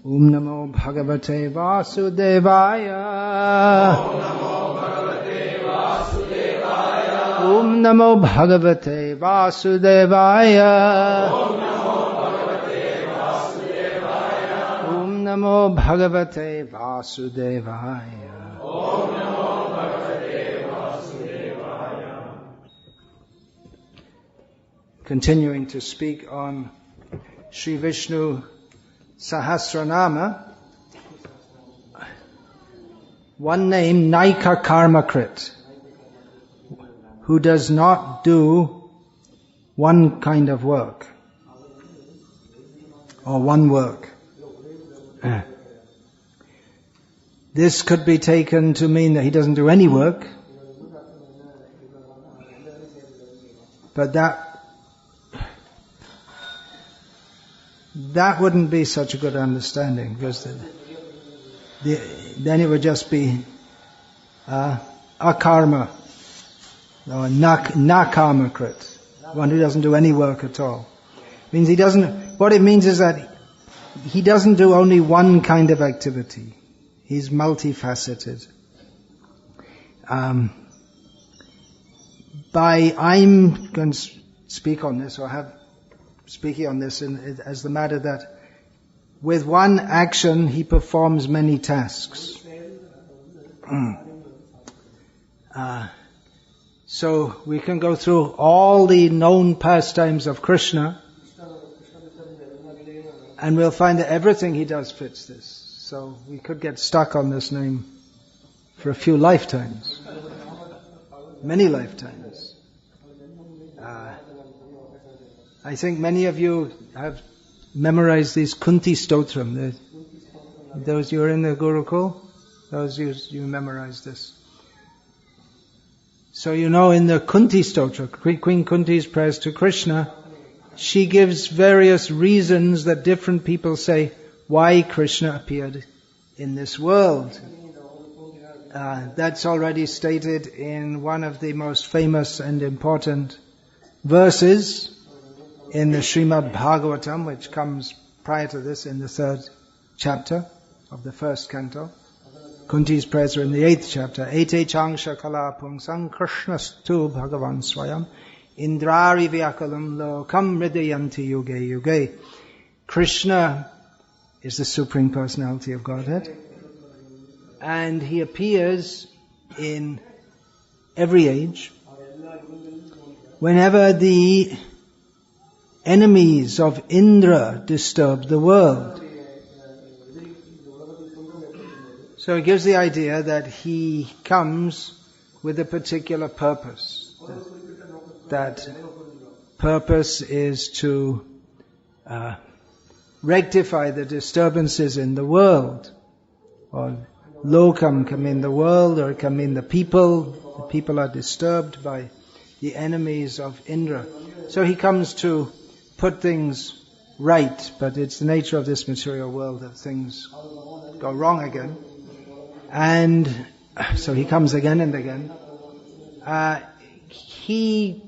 Om Namo Bhagavate Vasudevaya. Om Namo Bhagavate Vasudevaya. Om Namo Bhagavate Vasudevaya. Continuing to speak on Sri Vishnu Sahasranama, one name, Naikakarmakrt, who does not do one kind of work, or one work. This could be taken to mean that he doesn't do any work, but that wouldn't be such a good understanding, because then it would just be akarma, or nakarmakrit, one who doesn't do any work at all. Means he doesn't. What it means is that he doesn't do only one kind of activity. He's multifaceted. I'm going to speak on this, or have speaking on this as the matter that with one action he performs many tasks. So we can go through all the known pastimes of Krishna, and we'll find that everything he does fits this. So we could get stuck on this name for a few lifetimes, many lifetimes. I think many of you have memorized these Kunti Stotram. Those you are in the Gurukul, those you memorized this. So you know, in the Kunti Stotra, Queen Kunti's prayers to Krishna, she gives various reasons that different people say why Krishna appeared in this world. That's already stated in one of the most famous and important verses in the Srimad Bhagavatam, which comes prior to this in the 3rd chapter of the 1st canto. Kunti's prayers are in the 8th chapter. Ete changsha kala pungsang krishnastu bhagavan swayam indrari vyakalam lokam hridayanti yuge yuge. Krishna is the Supreme Personality of Godhead, and he appears in every age. Whenever the enemies of Indra disturb the world. So it gives the idea that he comes with a particular purpose. That purpose is to rectify the disturbances in the world. Or lokam can mean the world, or it can mean the people. The people are disturbed by the enemies of Indra. So he comes to put things right, but it's the nature of this material world that things go wrong again. And so he comes again and again. He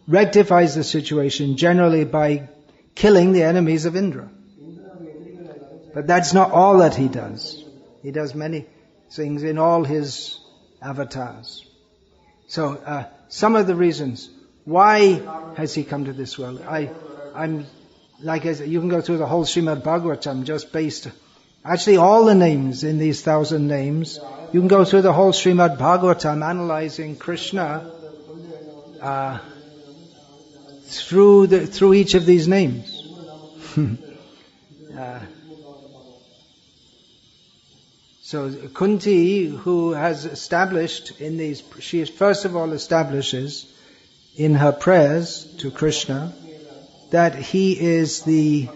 rectifies the situation generally by killing the enemies of Indra. But that's not all that he does. He does many things in all his avatars. So some of the reasons why has he come to this world? I'm like I said, you can go through the whole Srimad Bhagavatam just based, actually all the names in these 1,000 names. You can go through the whole Srimad Bhagavatam analyzing Krishna through each of these names. So Kunti, who has established in these, she first of all establishes in her prayers to Krishna that he is the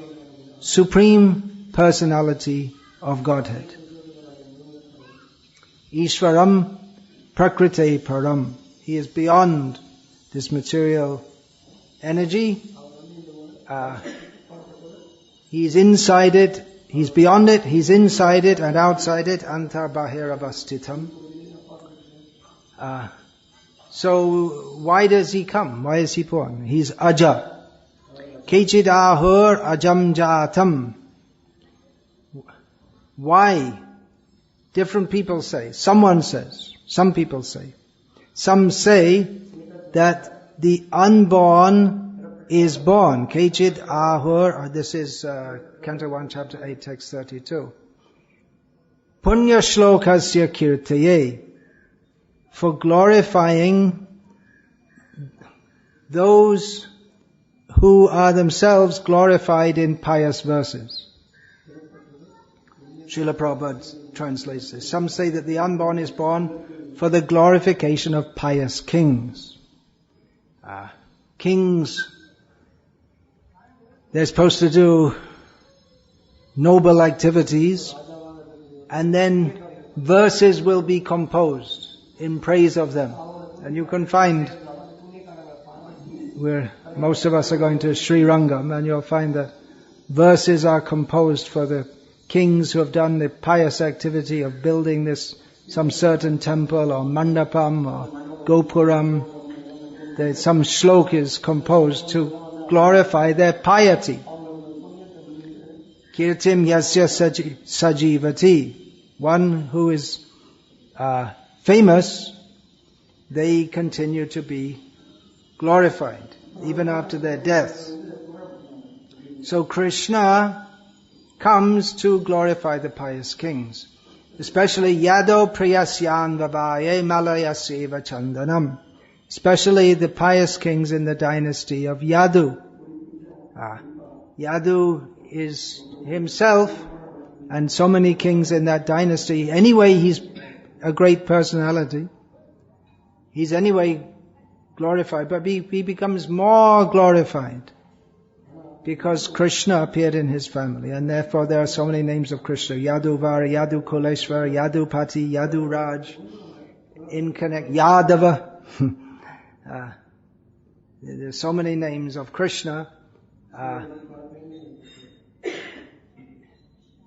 Supreme Personality of Godhead. Ishvaram Prakrite Param. He is beyond this material energy. He's inside it. He's beyond it. He's inside it and outside it. Antar Bahiravastitam. So why does he come? Why is he born? He's Aja. Kechid ahur ajam jatam. Why? Different people say. Someone says. Some people say. Some say that the unborn is born. Kechit ahur, this is Canto 1, Chapter 8, Text 32. Punya shlokasya kirtaye, for glorifying those who are themselves glorified in pious verses. Srila Prabhupada translates this. Some say that the unborn is born for the glorification of pious kings. Kings, they're supposed to do noble activities, and then verses will be composed in praise of them. And you can find where most of us are going to Sri Rangam, and you'll find that verses are composed for the kings who have done the pious activity of building some certain temple or mandapam or gopuram. Some shlok is composed to glorify their piety. Kirtim yasya sajivati. One who is famous, they continue to be glorified even after their death. So Krishna comes to glorify the pious kings, especially Yado Priyasyan Vavaye Malayaseva Chandanam, especially the pious kings in the dynasty of Yadu. Yadu is himself, and so many kings in that dynasty. Anyway, he's a great personality. He's anyway glorified, but he becomes more glorified because Krishna appeared in his family, and therefore there are so many names of Krishna. Yaduvara, Yadu Kuleshwar, Yadupati, Yadu Raj, Yadava. There's so many names of Krishna.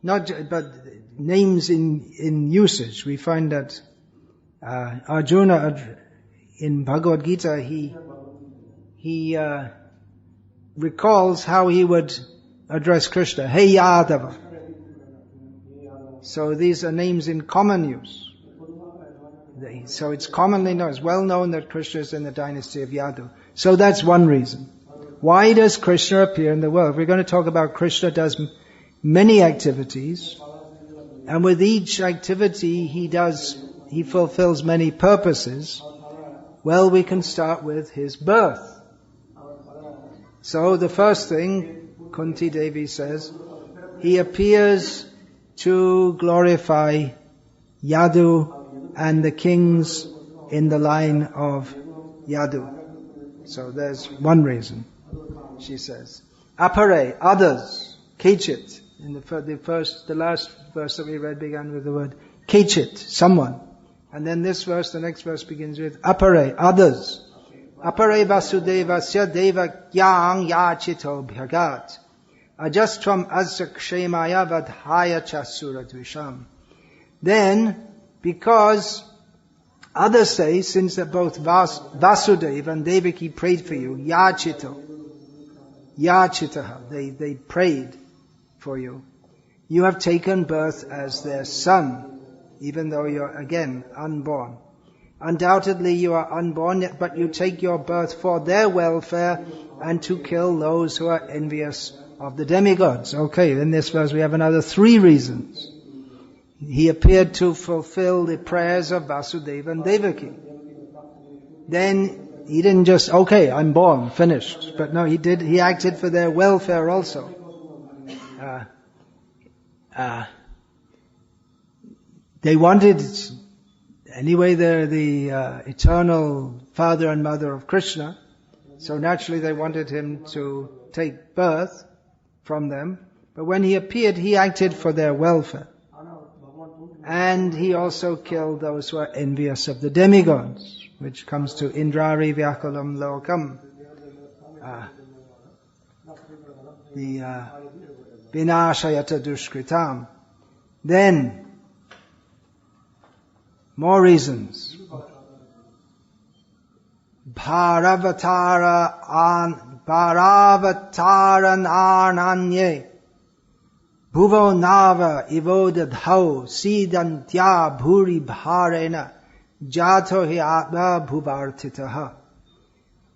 But names in usage. We find that Arjuna in Bhagavad Gita, he recalls how he would address Krishna. Hey Yadava. So these are names in common use. So it's commonly known, it's well known that Krishna is in the dynasty of Yadu. So that's one reason. Why does Krishna appear in the world? We're going to talk about Krishna does many activities, and with each activity he fulfills many purposes. Well, we can start with his birth. So the first thing, Kunti Devi says, he appears to glorify Yadu and the kings in the line of Yadu. So there's one reason, she says. Apare, others, Kechit. In the last verse that we read began with the word Kechit, someone. And then this verse, the next verse begins with Apare, others. Apare Vasudevasya Deva Yang Yachito Bhagat. Ajastvam Asya Kshemaya Vadhaya Chasura Dvisham. Then, because others say, since that both Vasudeva and Devaki prayed for you, Yachitaha, they prayed for you. You have taken birth as their son, even though you're again unborn. Undoubtedly you are unborn, but you take your birth for their welfare and to kill those who are envious of the demigods. Okay, in this verse we have another 3 reasons. He appeared to fulfill the prayers of Vasudeva and Devaki. Then he didn't just, okay, I'm born, finished. But no, he acted for their welfare also. They wanted, anyway, they're the eternal father and mother of Krishna, so naturally they wanted him to take birth from them. But when he appeared, he acted for their welfare. And he also killed those who are envious of the demigods, which comes to Indrari Vyakulam Lokam. The Vinashayata Dushkritam. Then, more reasons. Bharavataran Arnanye Bhuvo nava ivodadhau sidantya bhuri bharena jato hi atma bhuvartitaha.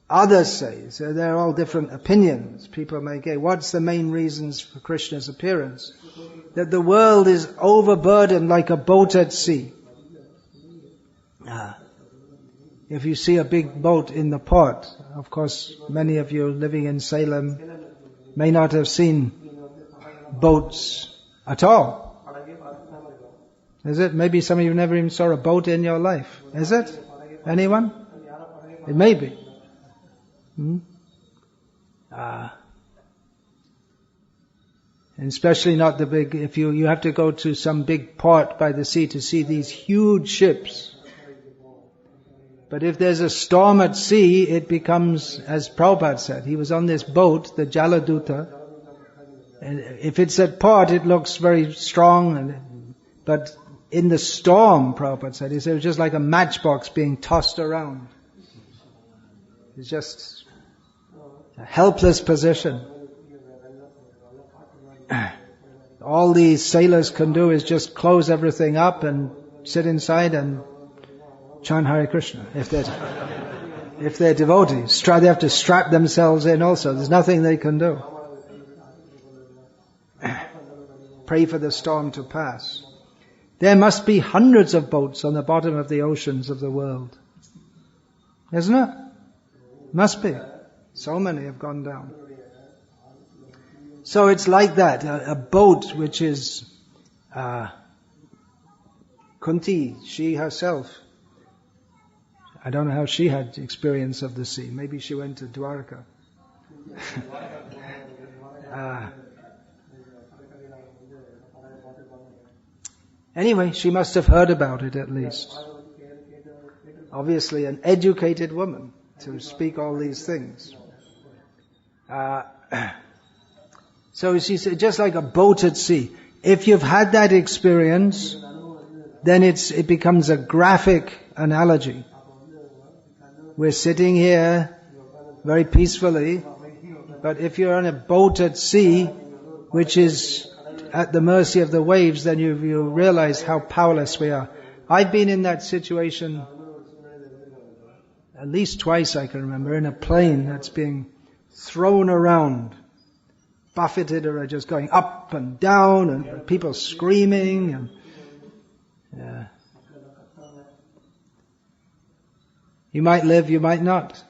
Others say, so there are all different opinions. People may say, what's the main reasons for Krishna's appearance? That the world is overburdened like a boat at sea. If you see a big boat in the port, of course many of you living in Salem may not have seen boats at all. Is it? Maybe some of you never even saw a boat in your life. Is it? Anyone? It may be. And especially not the big, if you have to go to some big port by the sea to see these huge ships. But if there's a storm at sea, it becomes, as Prabhupada said, he was on this boat, the Jaladuta, and if it's at port, it looks very strong, but in the storm, Prabhupada said, he said it was just like a matchbox being tossed around. It's just a helpless position. All these sailors can do is just close everything up and sit inside and chant Hare Krishna. If they're devotees, they have to strap themselves in also. There's nothing they can do. Pray for the storm to pass. There must be hundreds of boats on the bottom of the oceans of the world. Isn't it? Must be. So many have gone down. So it's like that, a boat which is Kunti, she herself. I don't know how she had experience of the sea. Maybe she went to Dwarka. Anyway, she must have heard about it at least. Obviously an educated woman to speak all these things. So she said, just like a boat at sea. If you've had that experience, then it becomes a graphic analogy. We're sitting here very peacefully, but if you're on a boat at sea, which is at the mercy of the waves, then you realize how powerless we are. I've been in that situation at least twice, I can remember, in a plane that's being thrown around, buffeted or just going up and down, and people screaming, and you might live, you might not.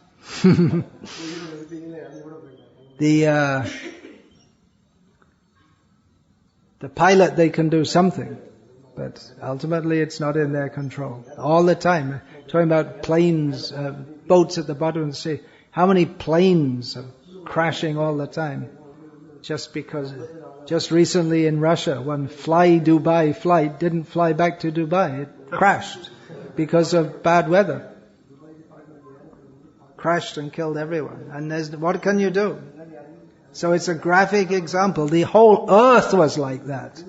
The pilot, they can do something, but ultimately it's not in their control. All the time, talking about planes, boats at the bottom of the sea. How many planes are crashing all the time? Just recently in Russia, one Fly Dubai flight didn't fly back to Dubai. It crashed because of bad weather. Crashed and killed everyone. And what can you do? So it's a graphic example. The whole earth was like that.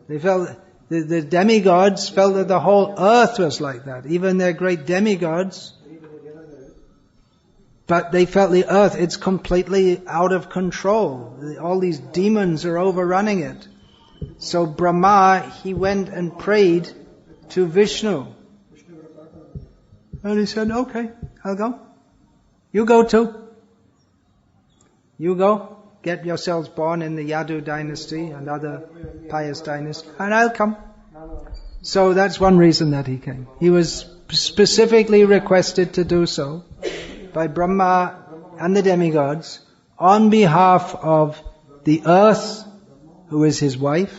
They felt, the demigods felt that the whole earth was like that. Even their great demigods. But they felt the earth, it's completely out of control. All these demons are overrunning it. So Brahma, he went and prayed to Vishnu. And he said, okay, I'll go. You go too. You go, get yourselves born in the Yadu dynasty and other pious dynasties, and I'll come. So that's one reason that he came. He was specifically requested to do so by Brahma and the demigods on behalf of the earth, who is his wife,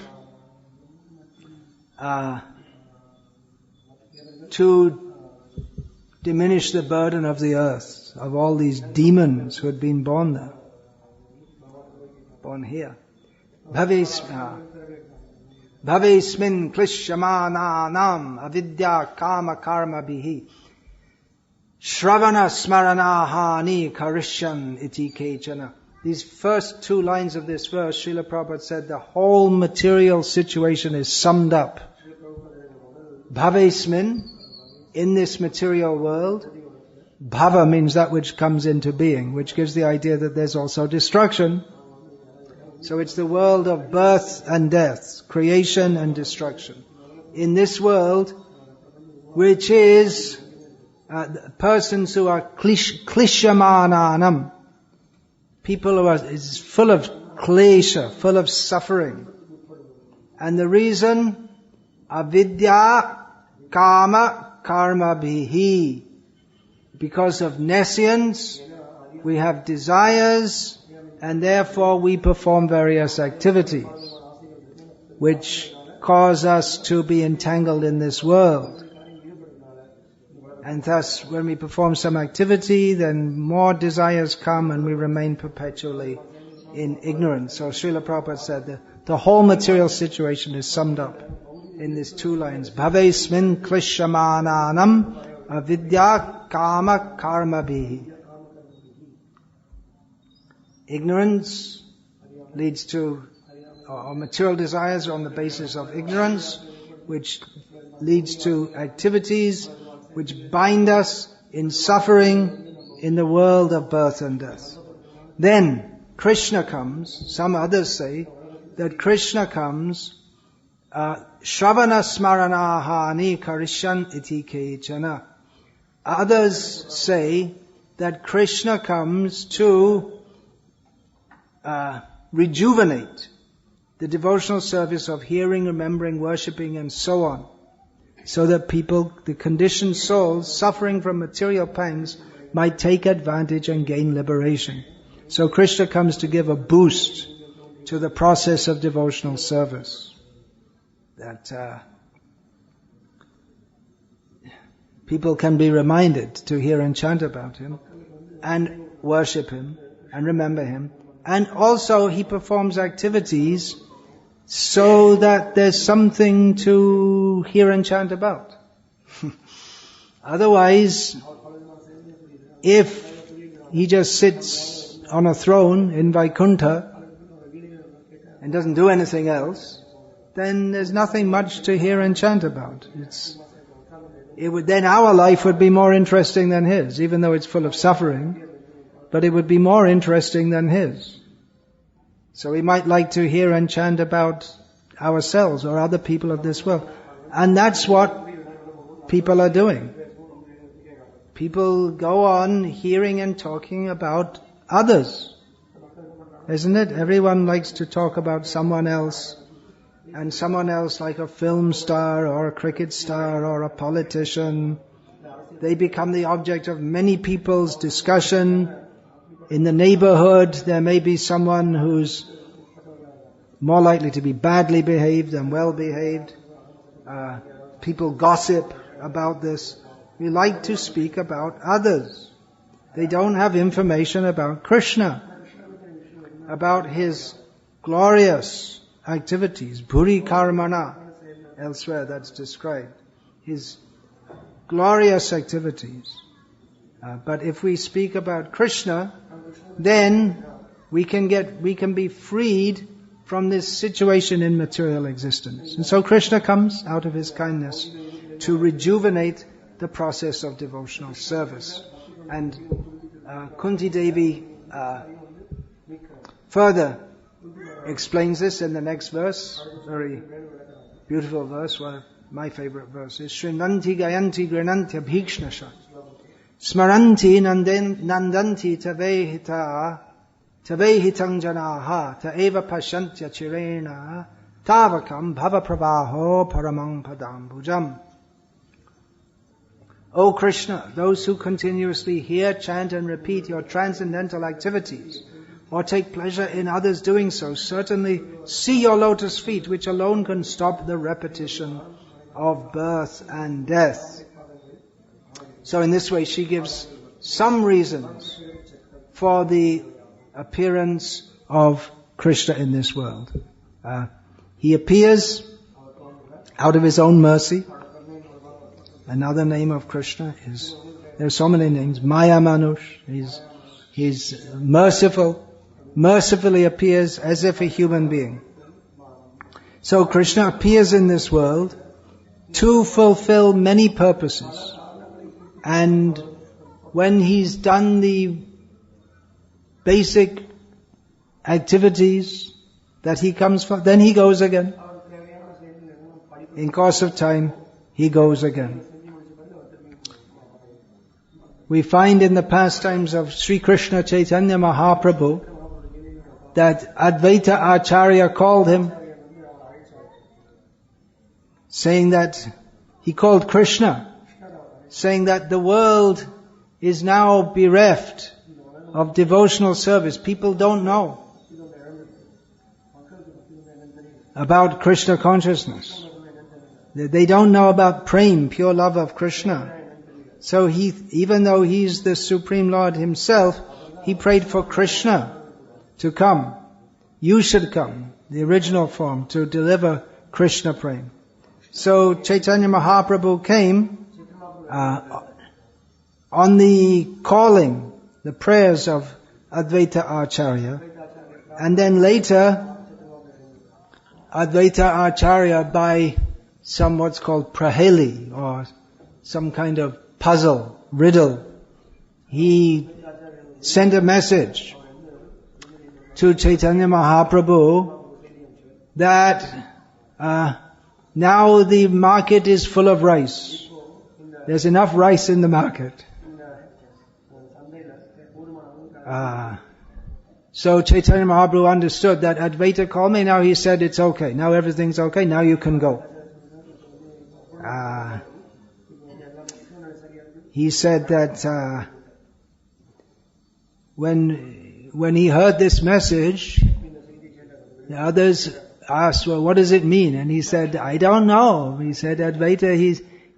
to diminish the burden of the earth, of all these demons who had been born there. Born here. Bhavesmin klishyamananam avidya kama karma bihi shravana smarana hani karishyan iti kechana. These first two lines of this verse, Srila Prabhupada said, the whole material situation is summed up. Bhavesmin, in this material world. Bhava means that which comes into being, which gives the idea that there's also destruction. So it's the world of birth and death, creation and destruction. In this world, which is persons who are klishamananam, people who is full of klesha, full of suffering. And the reason, avidya kama karma bihi. Because of nescience, we have desires, and therefore we perform various activities, which cause us to be entangled in this world. And thus, when we perform some activity, then more desires come and we remain perpetually in ignorance. So Srila Prabhupada said that the whole material situation is summed up in these two lines. Bhavesmin klishamananam avidya kama karma bihi. Ignorance leads to, or material desires are on the basis of ignorance, which leads to activities which bind us in suffering in the world of birth and death. Then Krishna comes. Some others say that Krishna comes, Shravana smaranahani karishan iti kechana. Others say that Krishna comes to rejuvenate the devotional service of hearing, remembering, worshipping, and so on, so that people, the conditioned souls suffering from material pangs, might take advantage and gain liberation. So Krishna comes to give a boost to the process of devotional service, that people can be reminded to hear and chant about Him, and worship Him, and remember Him. And also He performs activities so that there's something to hear and chant about. Otherwise, if He just sits on a throne in Vaikuntha and doesn't do anything else, then there's nothing much to hear and chant about. Then our life would be more interesting than His, even though it's full of suffering, but it would be more interesting than His. So we might like to hear and chant about ourselves or other people of this world. And that's what people are doing. People go on hearing and talking about others. Isn't it? Everyone likes to talk about someone else. And someone else, like a film star or a cricket star or a politician. They become the object of many people's discussion. In the neighborhood, there may be someone who's more likely to be badly behaved than well behaved. People gossip about this. We like to speak about others. They don't have information about Krishna, about His glorious activities. Bhuri karmana, elsewhere that's described. His glorious activities. But if we speak about Krishna, then we can be freed from this situation in material existence. And so Krishna comes out of His kindness to rejuvenate the process of devotional service. And Kunti Devi further explains this in the next verse, very beautiful verse, one of my favorite verses. Shrinanti gayanti grananti abhikshnasha smaranti nandanti tavehitang janaha taeva pashantya chirena tavakam bhava pravaho paramang padambujam. O Krishna, those who continuously hear, chant and repeat your transcendental activities, or take pleasure in others doing so, certainly see your lotus feet, which alone can stop the repetition of birth and death. So in this way she gives some reasons for the appearance of Krishna in this world. He appears out of His own mercy. Another name of Krishna is, there are so many names, Maya Manush. He's merciful, mercifully appears as if a human being. So Krishna appears in this world to fulfill many purposes. And when He's done the basic activities that he comes from, then he goes again. In course of time, he goes again. We find in the pastimes of Sri Krishna Chaitanya Mahaprabhu that Advaita Acharya called him, saying that he called Krishna, saying that the world is now bereft of devotional service. People don't know about Krishna consciousness. They don't know about prem, pure love of Krishna. So he, even though he's the Supreme Lord himself, he prayed for Krishna to come. You should come, the original form, to deliver Krishna prem. So Chaitanya Mahaprabhu came on the calling, the prayers of Advaita Acharya, and then later Advaita Acharya by some what's called praheli, or some kind of puzzle, riddle. He sent a message to Chaitanya Mahaprabhu that now the market is full of rice. There's enough rice in the market. So Chaitanya Mahaprabhu understood that Advaita called me, now he said it's okay, now everything's okay, now you can go. He said that when he heard this message, the others asked, well, what does it mean? And he said, I don't know. He said, Advaita,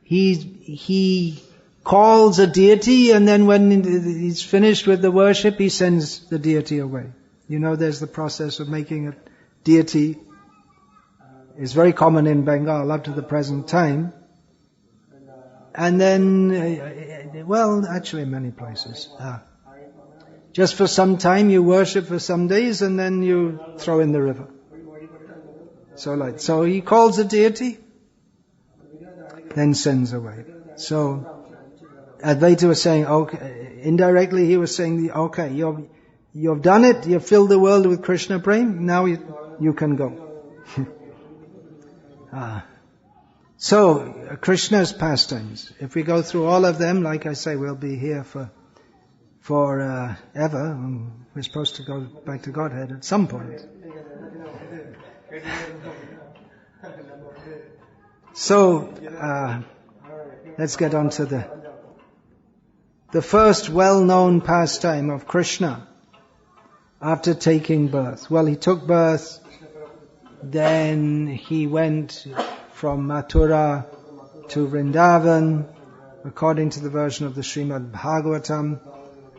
he calls a deity, and then when he's finished with the worship, he sends the deity away. You know, there's the process of making a deity. It's very common in Bengal up to the present time. And then, well, actually in many places. Just for some time you worship for some days and then you throw in the river. So he calls a deity, then sends away. So Advaita was saying, okay, indirectly he was saying, okay, you've done it, you've filled the world with Krishna prem, now you can go. So, Krishna's pastimes. If we go through all of them, like I say, we'll be here for ever. We're supposed to go back to Godhead at some point. So, let's get on to the first well-known pastime of Krishna after taking birth. Well, he took birth, then he went from Mathura to Vrindavan, according to the version of the Srimad Bhagavatam,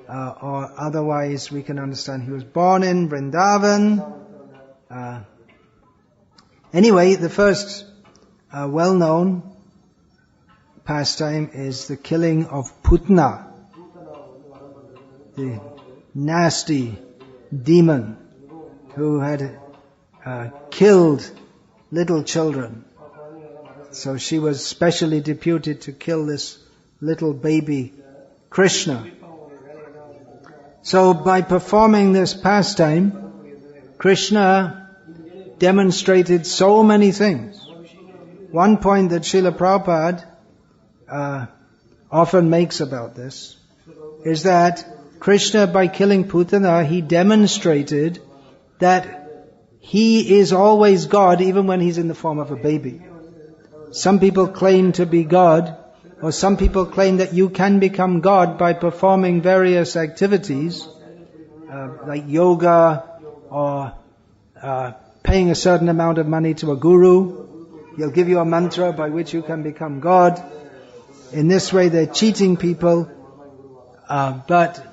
or otherwise we can understand he was born in Vrindavan. Anyway, the first well-known pastime is the killing of Putna, the nasty demon who had killed little children. So she was specially deputed to kill this little baby Krishna. So by performing this pastime, Krishna demonstrated so many things. One point that Srila Prabhupada often makes about this is that Krishna, by killing Putana, he demonstrated that he is always God even when he's in the form of a baby. Some people claim to be God, or some people claim that you can become God by performing various activities, like yoga, or paying a certain amount of money to a guru. He'll give you a mantra by which you can become God. In this way they're cheating people. But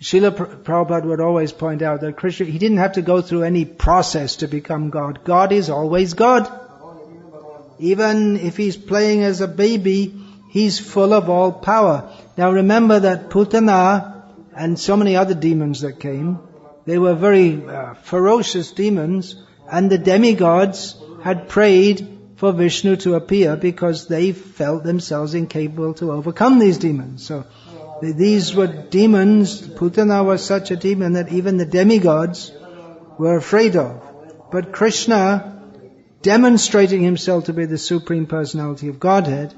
Srila Prabhupada would always point out that Krishna, he didn't have to go through any process to become God. God is always God. Even if he's playing as a baby, he's full of all power. Now remember that Putana and so many other demons that came, they were very ferocious demons, and the demigods had prayed for Vishnu to appear because they felt themselves incapable to overcome these demons. So these were demons. Putana was such a demon that even the demigods were afraid of. But Krishna, demonstrating himself to be the Supreme Personality of Godhead,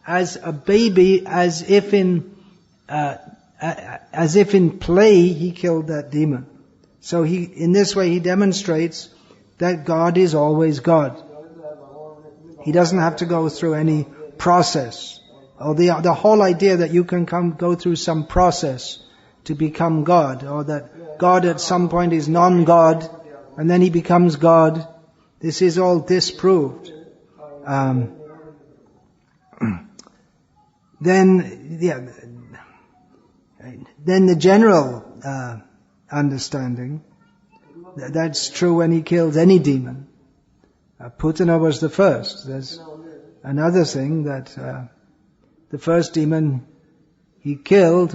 as a baby, as if in play, he killed that demon. So in this way he demonstrates that God is always God. He doesn't have to go through any process. Or the whole idea that you can go through some process to become God, or that God at some point is non-God, and then he becomes God, this is all disproved. Then the general understanding, that's true when he kills any demon. Putana was the first. There's another thing that the first demon he killed,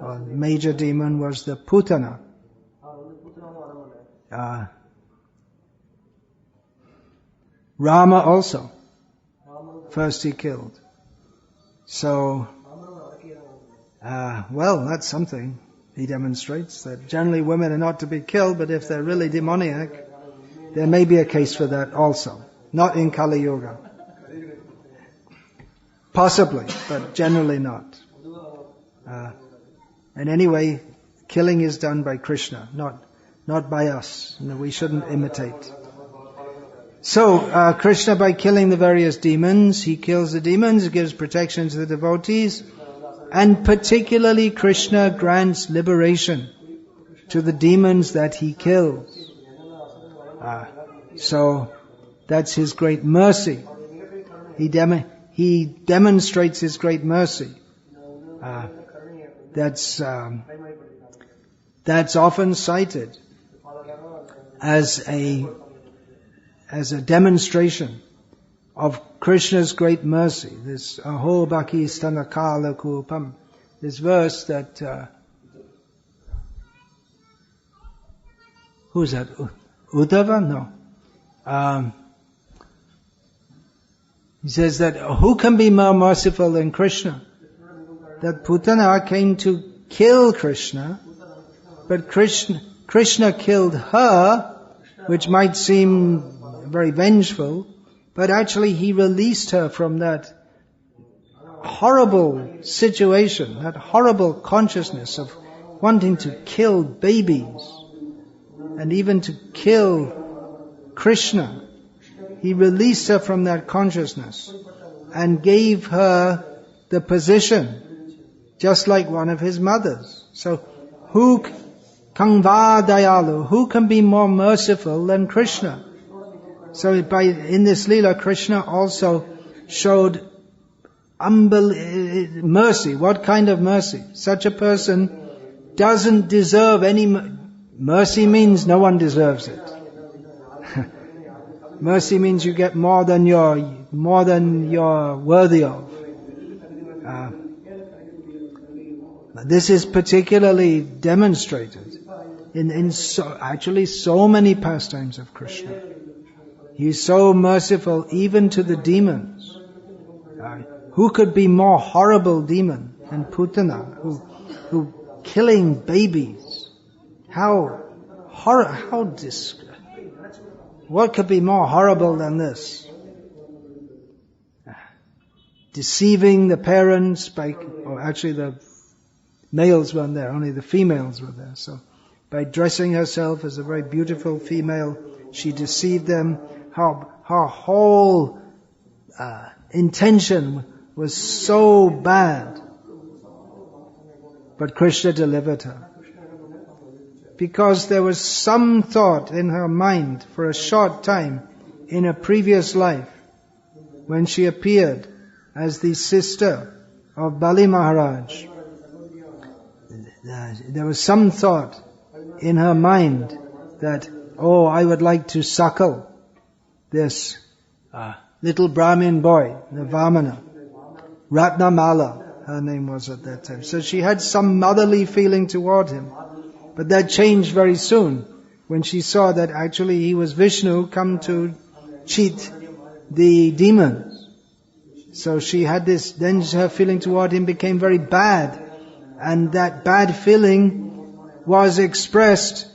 or major demon, was the Putana. Rama also, first he killed. So, well, that's something. He demonstrates that generally women are not to be killed, but if they're really demoniac, there may be a case for that also. Not in Kali Yuga. Possibly, but generally not. And anyway, killing is done by Krishna, not by us. We shouldn't imitate. So, Krishna, by killing the various demons, he kills the demons, gives protection to the devotees, and particularly Krishna grants liberation to the demons that he kills. So, that's his great mercy. He demonstrates his great mercy. That's often cited as a demonstration of Krishna's great mercy. This Aho Bhakti Stanakala Kupam, this verse that who's that? Uddhava? No. He says that who can be more merciful than Krishna? That Putana came to kill Krishna, but Krishna killed her, which might seem very vengeful, but actually he released her from that horrible situation, that horrible consciousness of wanting to kill babies, and even to kill Krishna. He released her from that consciousness and gave her the position, just like one of his mothers. So, who Kangva Dayalu, who can be more merciful than Krishna? So in this Leela, Krishna also showed mercy. What kind of mercy? Such a person doesn't deserve any mercy. Means no one deserves it. Mercy means you get more than you're worthy of. This is particularly demonstrated in so many pastimes of Krishna. He is so merciful even to the demons. Who could be more horrible demon than Putana, who killing babies? What could be more horrible than this? Deceiving the parents actually the males weren't there, only the females were there. So by dressing herself as a very beautiful female, she deceived them. Her whole intention was so bad. But Krishna delivered her. Because there was some thought in her mind for a short time in a previous life when she appeared as the sister of Bali Maharaj. There was some thought in her mind that, I would like to suckle this little Brahmin boy, the Vamana. Ratnamala, her name was at that time. So she had some motherly feeling toward him. But that changed very soon when she saw that actually he was Vishnu come to cheat the demons. So she had this, then her feeling toward him became very bad. And that bad feeling was expressed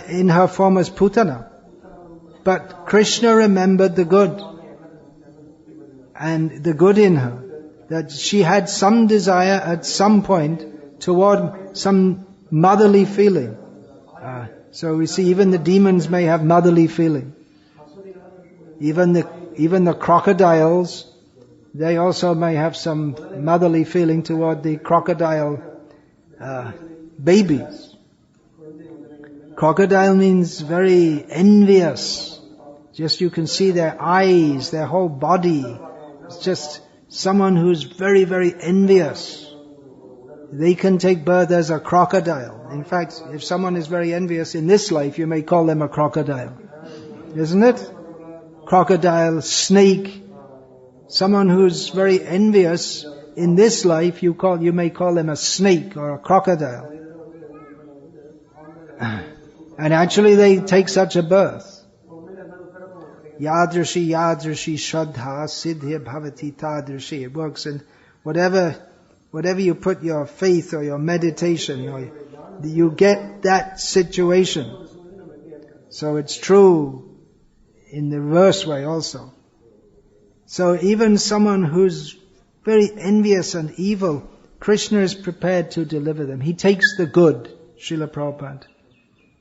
in her form as Putana. But Krishna remembered the good. And the good in her. That she had some desire at some point toward some motherly feeling. So we see even the demons may have motherly feeling. Even the crocodiles, they also may have some motherly feeling toward the crocodile babies. Crocodile means very envious. Just you can see their eyes, their whole body. It's just someone who's very, very envious. They can take birth as a crocodile. In fact, if someone is very envious in this life, you may call them a crocodile. Isn't it? Crocodile, snake. Someone who's very envious in this life, you may call them a snake or a crocodile. And actually they take such a birth. Yadrishi, yadrishi, shraddha, siddhya bhavati tadrishi. It works in whatever you put your faith or your meditation, or you get that situation. So it's true in the reverse way also. So even someone who's very envious and evil, Krishna is prepared to deliver them. He takes the good, Srila Prabhupada,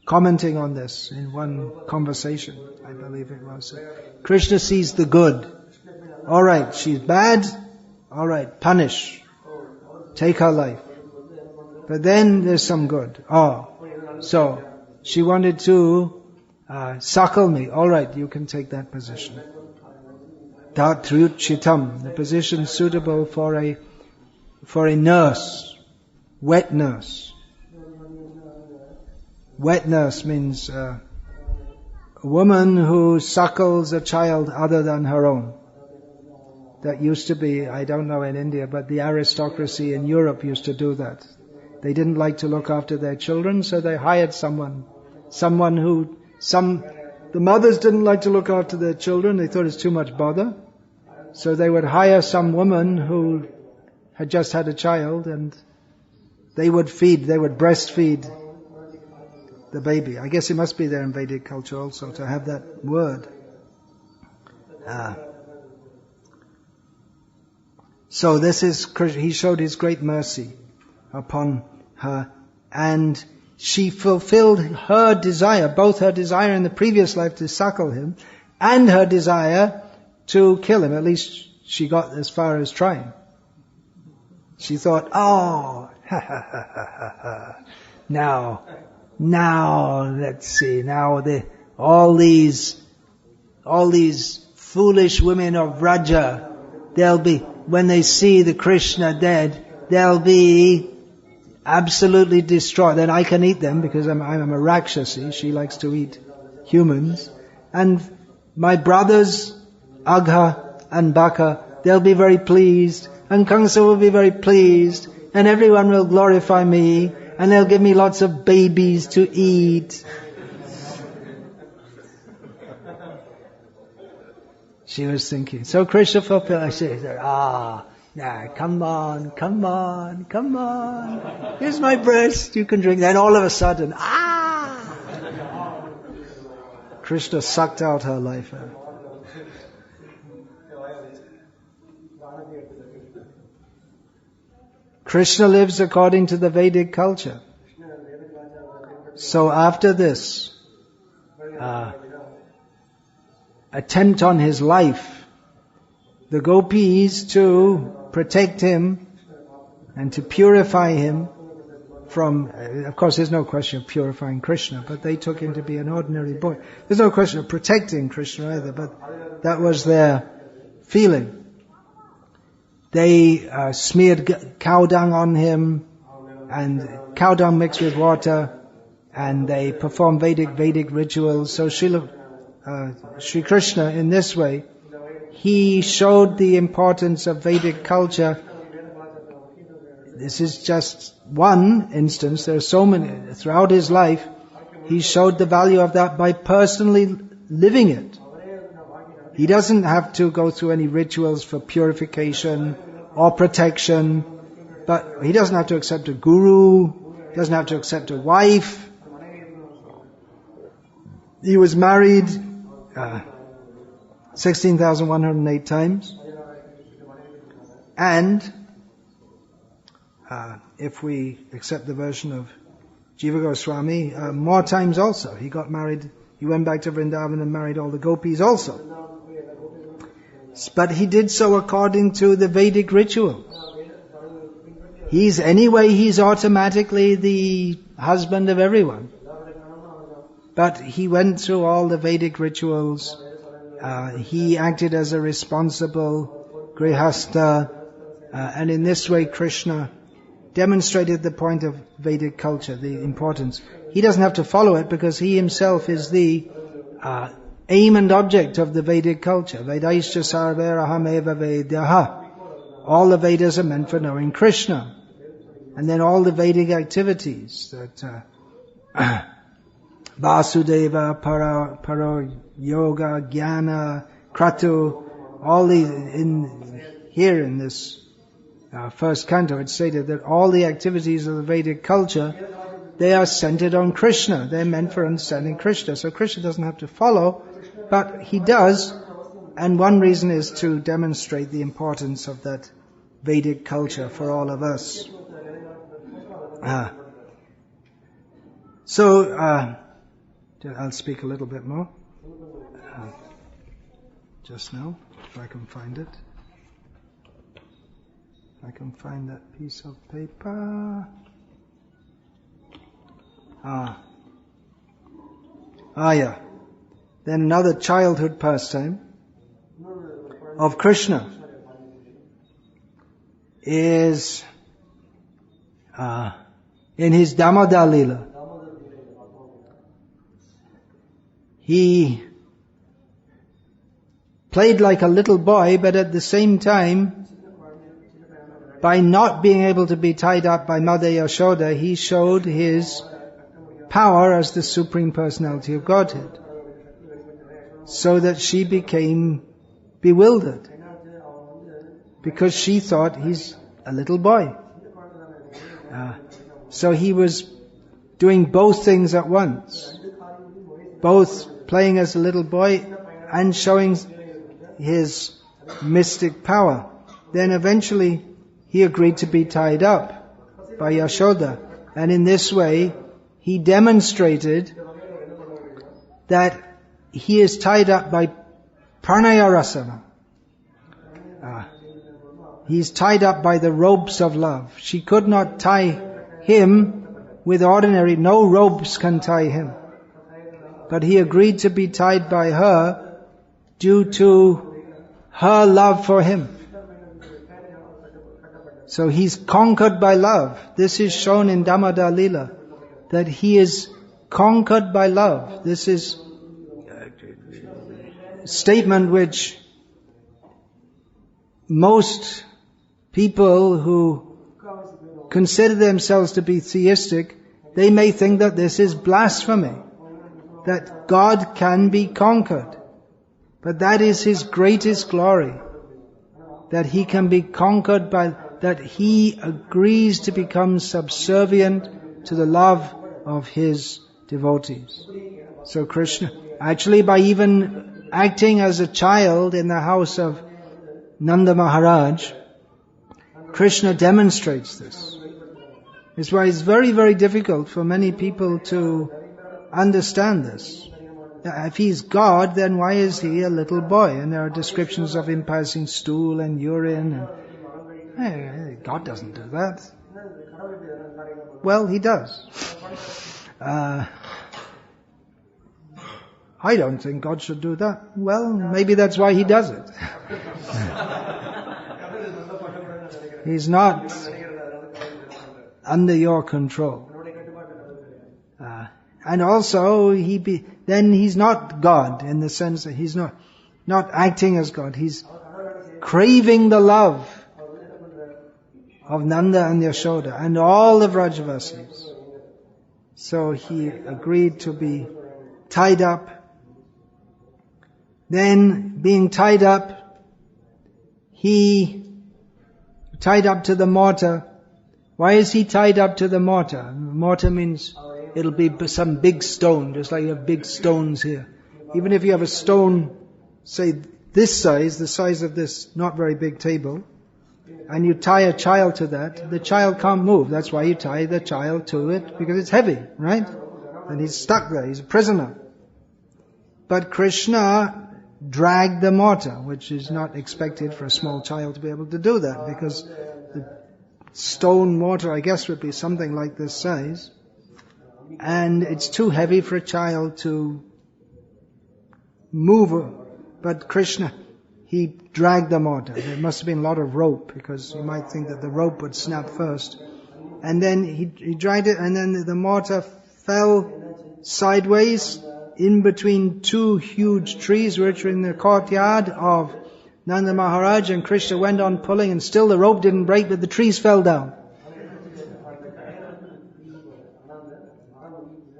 commenting on this in one conversation, I believe it was. Krishna sees the good. Alright, she's bad. Alright, punish. Take her life. But then there's some good. So she wanted to suckle me. Alright, you can take that position. Tatruchitam, the position suitable for a nurse, wet nurse. Wet nurse means a woman who suckles a child other than her own. That used to be, I don't know in India, but the aristocracy in Europe used to do that. They didn't like to look after their children, so they hired someone. The mothers didn't like to look after their children, they thought it's too much bother. So they would hire some woman who had just had a child, and they would breastfeed the baby. I guess it must be there in Vedic culture also to have that word. So he showed his great mercy upon her, and she fulfilled her desire, both her desire in the previous life to suckle him, and her desire to kill him. At least she got as far as trying. She thought, now let's see, all these foolish women of Vraja, when they see the Krishna dead, they'll be absolutely destroyed. Then I can eat them because I'm a Rakshasi. She likes to eat humans. And my brothers, Agha and Baka, they'll be very pleased. And Kamsa will be very pleased. And everyone will glorify me. And they'll give me lots of babies to eat. She was thinking. So Krishna fulfilled. She said, come on. Here's my breast, you can drink. Then all of a sudden, Krishna sucked out her life. Krishna lives according to the Vedic culture. So after this attempt on his life, the gopis, to protect him and to purify him from, of course there's no question of purifying Krishna, but they took him to be an ordinary boy. There's no question of protecting Krishna either, but that was their feeling. They smeared cow dung on him, and cow dung mixed with water, and they performed Vedic rituals. So Sri Krishna, in this way, he showed the importance of Vedic culture. This is just one instance. There are so many. Throughout his life, he showed the value of that by personally living it. He doesn't have to go through any rituals for purification or protection, but he doesn't have to accept a guru, he doesn't have to accept a wife. He was married 16,108 times. And if we accept the version of Jiva Goswami, more times also. He got married, he went back to Vrindavan and married all the gopis also. But he did so according to the Vedic rituals. He's automatically the husband of everyone. But he went through all the Vedic rituals. He acted as a responsible grihastha. And in this way Krishna demonstrated the point of Vedic culture, the importance. He doesn't have to follow it because he himself is the aim and object of the Vedic culture. Vedaischa sarveraham eva vedyaha. All the Vedas are meant for knowing Krishna. And then all the Vedic activities that Vasudeva, Paro Yoga, Jnana, Kratu, all these in this first canto, it stated that all the activities of the Vedic culture, they are centered on Krishna. They're meant for understanding Krishna. So Krishna doesn't have to follow, but he does. And one reason is to demonstrate the importance of that Vedic culture for all of us. I'll speak a little bit more just now, if I can find it. If I can find that piece of paper. Yeah. Then another childhood pastime of Krishna is in his Damodar Leela. He played like a little boy, but at the same time, by not being able to be tied up by Mother Yashoda, he showed his power as the Supreme Personality of Godhead, so that she became bewildered, because she thought he's a little boy. So he was doing both things at once, both playing as a little boy and showing his mystic power. Then eventually he agreed to be tied up by Yashoda, and in this way he demonstrated that he is tied up by pranaya rasana. He's tied up by the ropes of love. She could not tie him with ordinary, no ropes can tie him. But he agreed to be tied by her due to her love for him. So he's conquered by love. This is shown in Damodar Leela, that he is conquered by love. This is a statement which most people who consider themselves to be theistic, they may think that this is blasphemy, that God can be conquered. But that is his greatest glory, that he can be conquered by, that he agrees to become subservient to the love of his devotees. So Krishna, actually by even acting as a child in the house of Nanda Maharaj, Krishna demonstrates this. It's why it's very, very difficult for many people to understand this. If he's God, then why is he a little boy? And there are descriptions of him passing stool and urine. And God doesn't do that. Well, he does. I don't think God should do that. Well, maybe that's why he does it. He's not under your control. And also, then he's not God, in the sense that he's not acting as God. He's craving the love of Nanda and Yashoda and all the Vrajavasis. So he agreed to be tied up. Then, being tied up, he tied up to the mortar. Why is he tied up to the mortar? Mortar means it'll be some big stone, just like you have big stones here. Even if you have a stone, say this size, the size of this not very big table, and you tie a child to that, the child can't move. That's why you tie the child to it, because it's heavy, right? And he's stuck there, he's a prisoner. But Krishna dragged the mortar, which is not expected for a small child to be able to do that, because the stone mortar, I guess, would be something like this size, and it's too heavy for a child to move. But Krishna, he dragged the mortar. There must have been a lot of rope, because you might think that the rope would snap first. And then he dragged it, and then the mortar fell sideways in between two huge trees which were in the courtyard of Nanda Maharaj, and Krishna went on pulling, and still the rope didn't break, but the trees fell down.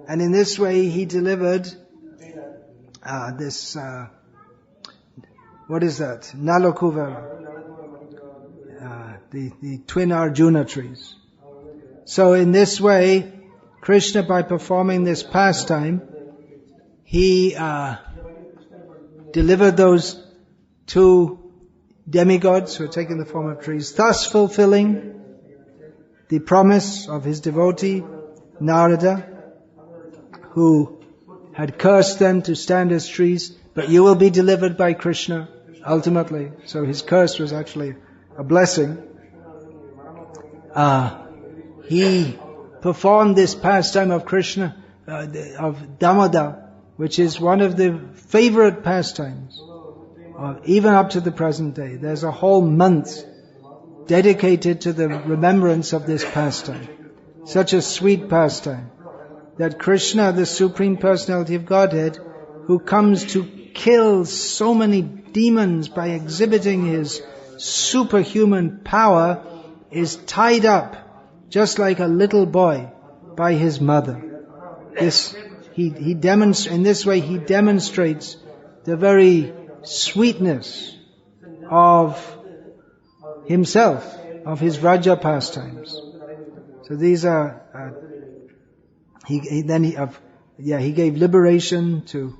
And in this way he delivered what is that? Nalakuva, the twin Arjuna trees. So in this way, Krishna, by performing this pastime, he delivered those two demigods who had taken the form of trees, thus fulfilling the promise of his devotee, Narada, who had cursed them to stand as trees, but you will be delivered by Krishna ultimately. So his curse was actually a blessing. He performed this pastime of Krishna, of Damodar, which is one of the favorite pastimes, even up to the present day. There's a whole month dedicated to the remembrance of this pastime. Such a sweet pastime, that Krishna, the Supreme Personality of Godhead, who comes to kill so many demons by exhibiting his superhuman power, is tied up just like a little boy by his mother. In this way he demonstrates the very sweetness of himself, of his Vraja pastimes. So these are he gave liberation to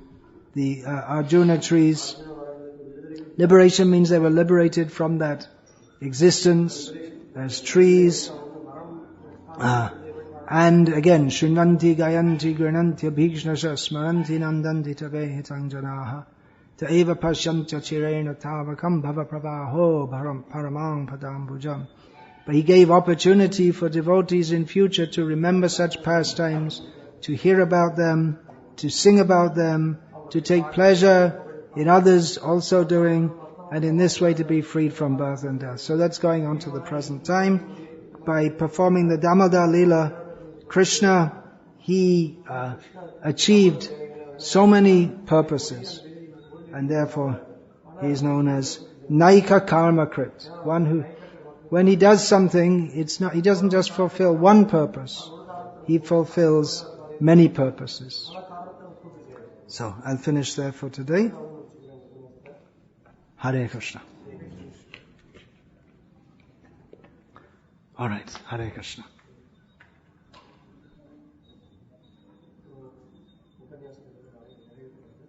the Arjuna trees. Liberation means they were liberated from that existence as trees. And again, Shunanti Gayanti Grananti Bhikshnasha Smaranti Nandanti Tavehitam Janaha Taeva Pashyanta Chirena Tavakam Bhava Pravaho Paramang Padambujam. But he gave opportunity for devotees in future to remember such pastimes, to hear about them, to sing about them, to take pleasure in others also doing, and in this way to be freed from birth and death. So that's going on to the present time. By performing the Damodar Leela, Krishna, he achieved so many purposes, and therefore he is known as Naikakarmakrt, one who, when he does something, he doesn't just fulfill one purpose, he fulfills many purposes. So I'll finish there for today. Hare Krishna. All right, Hare Krishna.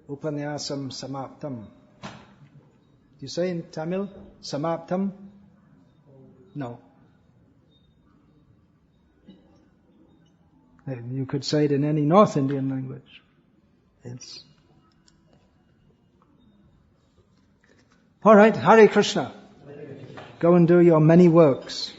Upanyasam samaptam. Do you say in Tamil, samaptam? No. You could say it in any North Indian language. All right, Hare Krishna. Go and do your many works.